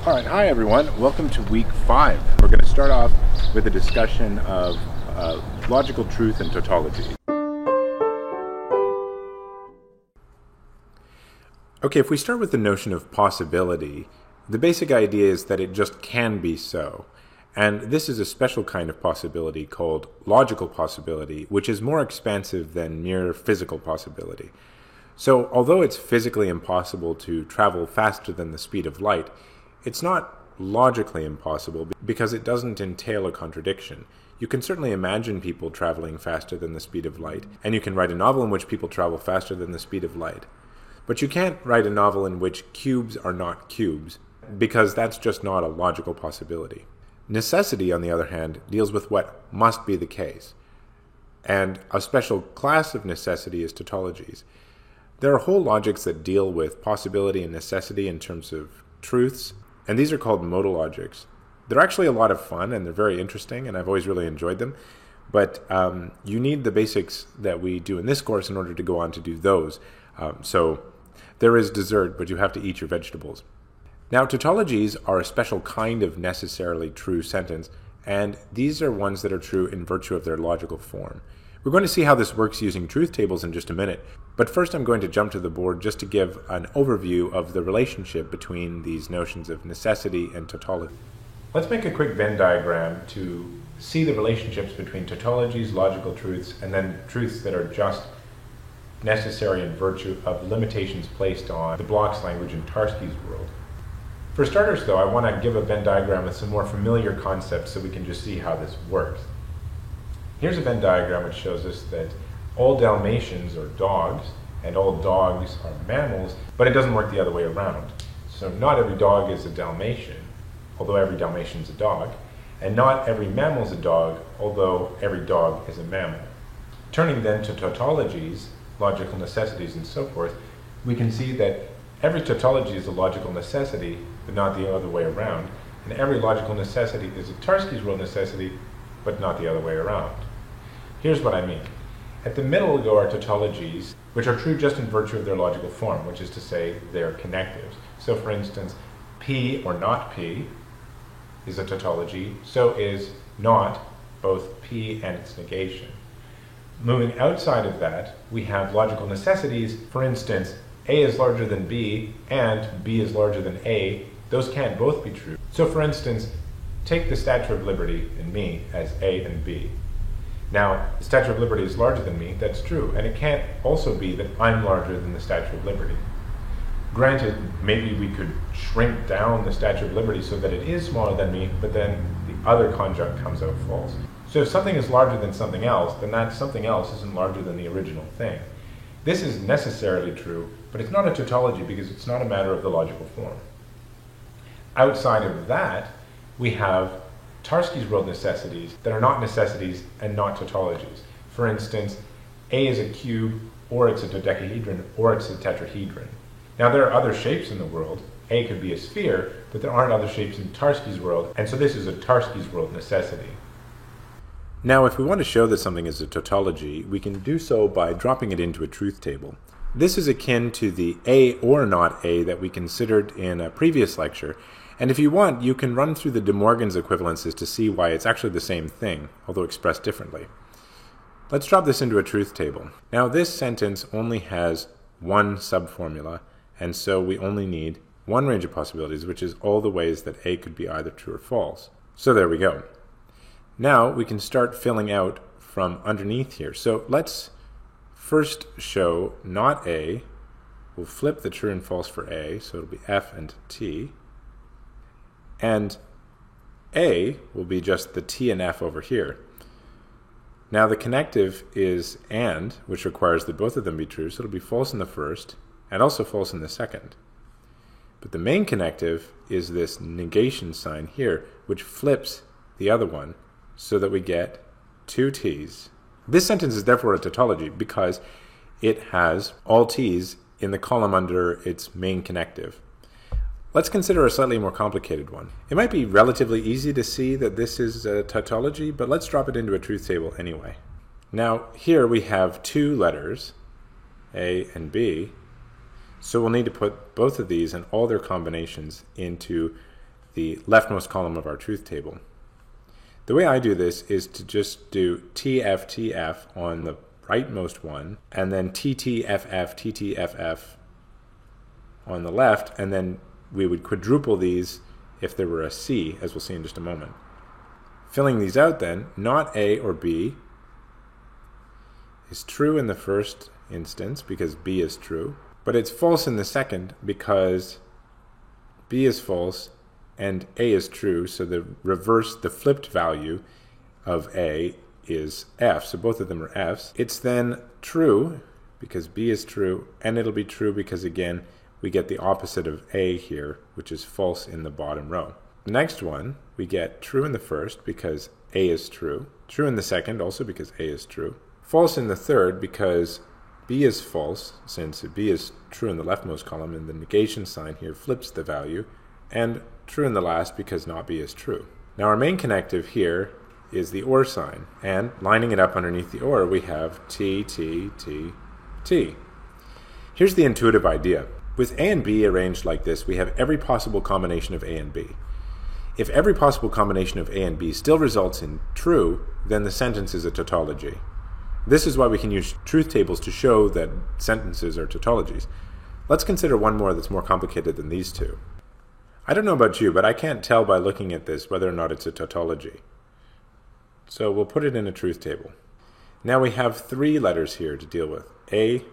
All right, hi everyone. Welcome to week 5. We're going to start off with a discussion of logical truth and tautology. Okay, if we start with the notion of possibility, the basic idea is that it just can be so. And this is a special kind of possibility called logical possibility, which is more expansive than mere physical possibility. So, although it's physically impossible to travel faster than the speed of light, it's not logically impossible because it doesn't entail a contradiction. You can certainly imagine people traveling faster than the speed of light, and you can write a novel in which people travel faster than the speed of light. But you can't write a novel in which cubes are not cubes, because that's just not a logical possibility. Necessity, on the other hand, deals with what must be the case. And a special class of necessity is tautologies. There are whole logics that deal with possibility and necessity in terms of truths, and these are called modal logics. They're actually a lot of fun, and they're very interesting, and I've always really enjoyed them. But you need the basics that we do in this course in order to go on to do those. So there is dessert, but you have to eat your vegetables. Now, tautologies are a special kind of necessarily true sentence, and these are ones that are true in virtue of their logical form. We're going to see how this works using truth tables in just a minute, but first I'm going to jump to the board just to give an overview of the relationship between these notions of necessity and tautology. Let's make a quick Venn diagram to see the relationships between tautologies, logical truths, and then truths that are just necessary in virtue of limitations placed on the blocks language in Tarski's world. For starters, though, I want to give a Venn diagram with some more familiar concepts so we can just see how this works. Here's a Venn diagram which shows us that all Dalmatians are dogs, and all dogs are mammals, but it doesn't work the other way around. So not every dog is a Dalmatian, although every Dalmatian is a dog, and not every mammal is a dog, although every dog is a mammal. Turning then to tautologies, logical necessities, and so forth, we can see that every tautology is a logical necessity, but not the other way around, and every logical necessity is a Tarski's world necessity, but not the other way around. Here's what I mean. At the middle go our tautologies, which are true just in virtue of their logical form, which is to say they're connectives. So for instance, P or not P is a tautology, so is not both P and its negation. Moving outside of that, we have logical necessities. For instance, A is larger than B and B is larger than A. Those can't both be true. So for instance, take the Statue of Liberty and me as A and B. Now, the Statue of Liberty is larger than me, that's true, and it can't also be that I'm larger than the Statue of Liberty. Granted, maybe we could shrink down the Statue of Liberty so that it is smaller than me, but then the other conjunct comes out false. So if something is larger than something else, then that something else isn't larger than the original thing. This is necessarily true, but it's not a tautology because it's not a matter of the logical form. Outside of that, we have Tarski's world necessities that are not necessities and not tautologies. For instance, A is a cube, or it's a dodecahedron, or it's a tetrahedron. Now there are other shapes in the world. A could be a sphere, but there aren't other shapes in Tarski's world, and so this is a Tarski's world necessity. Now if we want to show that something is a tautology, we can do so by dropping it into a truth table. This is akin to the A or not A that we considered in a previous lecture, and if you want, you can run through the De Morgan's equivalences to see why it's actually the same thing, although expressed differently. Let's drop this into a truth table. Now this sentence only has one subformula, and so we only need one range of possibilities, which is all the ways that A could be either true or false. So there we go. Now we can start filling out from underneath here. So let's first show not A. We'll flip the true and false for A, so it'll be F and T. And A will be just the T and F over here. Now the connective is AND, which requires that both of them be true, so it'll be false in the first and also false in the second. But the main connective is this negation sign here, which flips the other one so that we get two T's. This sentence is therefore a tautology because it has all T's in the column under its main connective. Let's consider a slightly more complicated one. It might be relatively easy to see that this is a tautology, but let's drop it into a truth table anyway. Now, here we have two letters, A and B, so we'll need to put both of these and all their combinations into the leftmost column of our truth table. The way I do this is to just do TF on the rightmost one, and then TTFF on the left, and then we would quadruple these if there were a C, as we'll see in just a moment. Filling these out then, not A or B is true in the first instance because B is true, but it's false in the second because B is false and A is true, so the flipped value of A is F, so both of them are Fs. It's then true because B is true, and it'll be true because, again, we get the opposite of A here, which is false in the bottom row. The next one, we get true in the first because A is true, true in the second also because A is true, false in the third because B is false, since B is true in the leftmost column, and the negation sign here flips the value, and true in the last because not B is true. Now our main connective here is the OR sign, and lining it up underneath the OR we have T, T, T, T. Here's the intuitive idea. With A and B arranged like this, we have every possible combination of A and B. If every possible combination of A and B still results in true, then the sentence is a tautology. This is why we can use truth tables to show that sentences are tautologies. Let's consider one more that's more complicated than these two. I don't know about you, but I can't tell by looking at this whether or not it's a tautology. So we'll put it in a truth table. Now we have three letters here to deal with: A,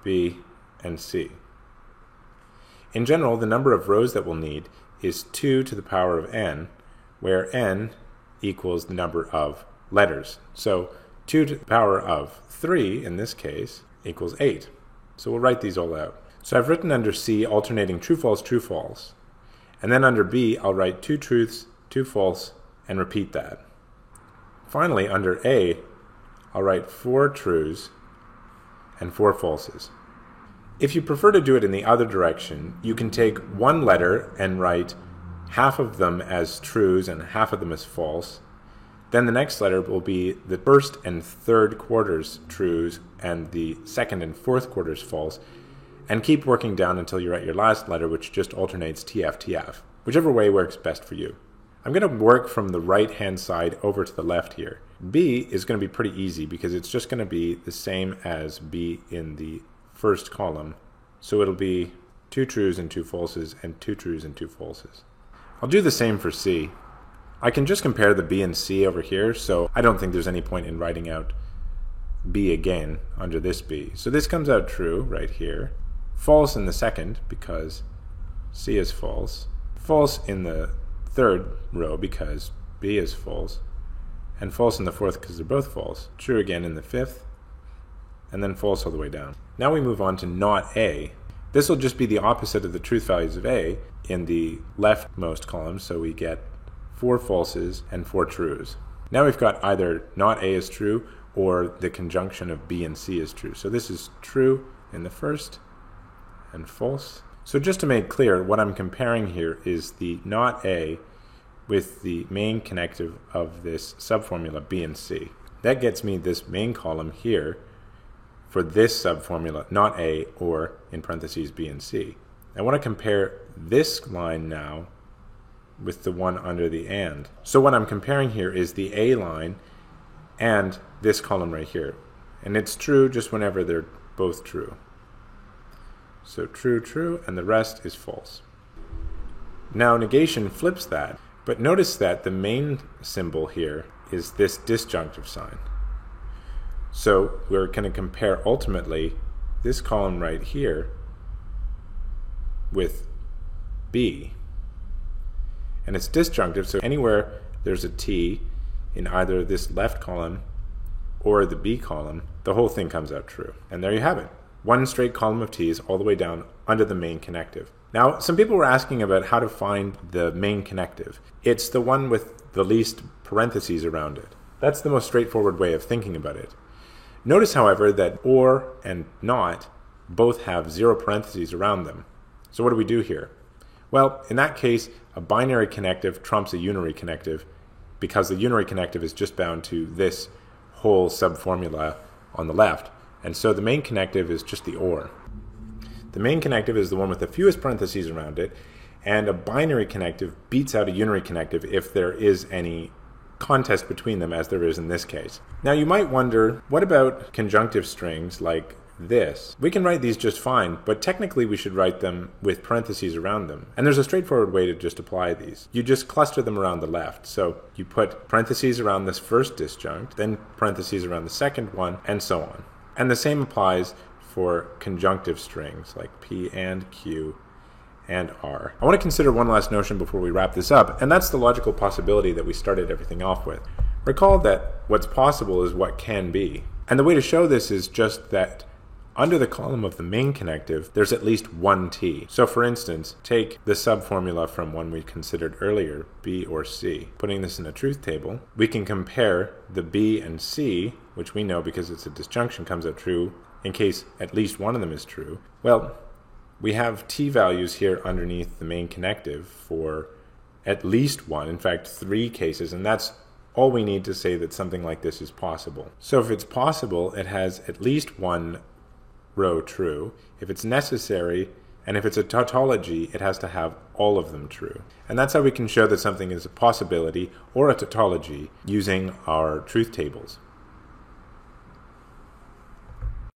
B, and C. In general, the number of rows that we'll need is 2 to the power of n, where n equals the number of letters. So 2 to the power of 3, in this case, equals 8. So we'll write these all out. So I've written under C alternating true, false, and then under B I'll write 2 truths, 2 false, and repeat that. Finally, under A, I'll write 4 truths and 4 falses. If you prefer to do it in the other direction, you can take one letter and write half of them as truths and half of them as false. Then the next letter will be the first and third quarters truths and the second and fourth quarters false, and keep working down until you're at your last letter, which just alternates TF, whichever way works best for you. I'm going to work from the right-hand side over to the left here. B is going to be pretty easy because it's just going to be the same as B in the first column. So it'll be 2 truths and 2 falses and 2 truths and 2 falses. I'll do the same for C. I can just compare the B and C over here, so I don't think there's any point in writing out B again under this B. So this comes out true right here. False in the second because C is false. False in the third row because B is false. And false in the fourth because they're both false. True again in the fifth. And then false all the way down. Now we move on to not A. This will just be the opposite of the truth values of A in the leftmost column, so we get 4 falses and 4 truths. Now we've got either not A is true or the conjunction of B and C is true. So this is true in the first and false. So just to make clear, what I'm comparing here is the not A with the main connective of this subformula B and C. That gets me this main column here for this subformula, not A, or in parentheses B and C. I want to compare this line now with the one under the and. So what I'm comparing here is the A line and this column right here. And it's true just whenever they're both true. So true, true, and the rest is false. Now negation flips that, but notice that the main symbol here is this disjunctive sign. So we're going to compare ultimately this column right here with B. And it's disjunctive, so anywhere there's a T in either this left column or the B column, the whole thing comes out true. And there you have it. One straight column of T's all the way down under the main connective. Now, some people were asking about how to find the main connective. It's the one with the least parentheses around it. That's the most straightforward way of thinking about it. Notice, however, that or and not both have 0 parentheses around them. So what do we do here? Well, in that case, a binary connective trumps a unary connective because the unary connective is just bound to this whole subformula on the left. And so the main connective is just the or. The main connective is the one with the fewest parentheses around it, and a binary connective beats out a unary connective if there is any contest between them, as there is in this case. Now you might wonder, what about conjunctive strings like this? We can write these just fine, but technically we should write them with parentheses around them. And there's a straightforward way to just apply these. You just cluster them around the left. So you put parentheses around this first disjunct, then parentheses around the second one, and so on. And the same applies for conjunctive strings like P and Q and R. I want to consider one last notion before we wrap this up, and that's the logical possibility that we started everything off with. Recall that what's possible is what can be. And the way to show this is just that under the column of the main connective, there's at least one T. So for instance, take the subformula from one we considered earlier, B or C. Putting this in a truth table, we can compare the B and C, which we know because it's a disjunction comes out true in case at least one of them is true. Well, we have T values here underneath the main connective for at least one, in fact 3 cases, and that's all we need to say that something like this is possible. So if it's possible, it has at least one row true. If it's necessary, and if it's a tautology, it has to have all of them true. And that's how we can show that something is a possibility or a tautology using our truth tables.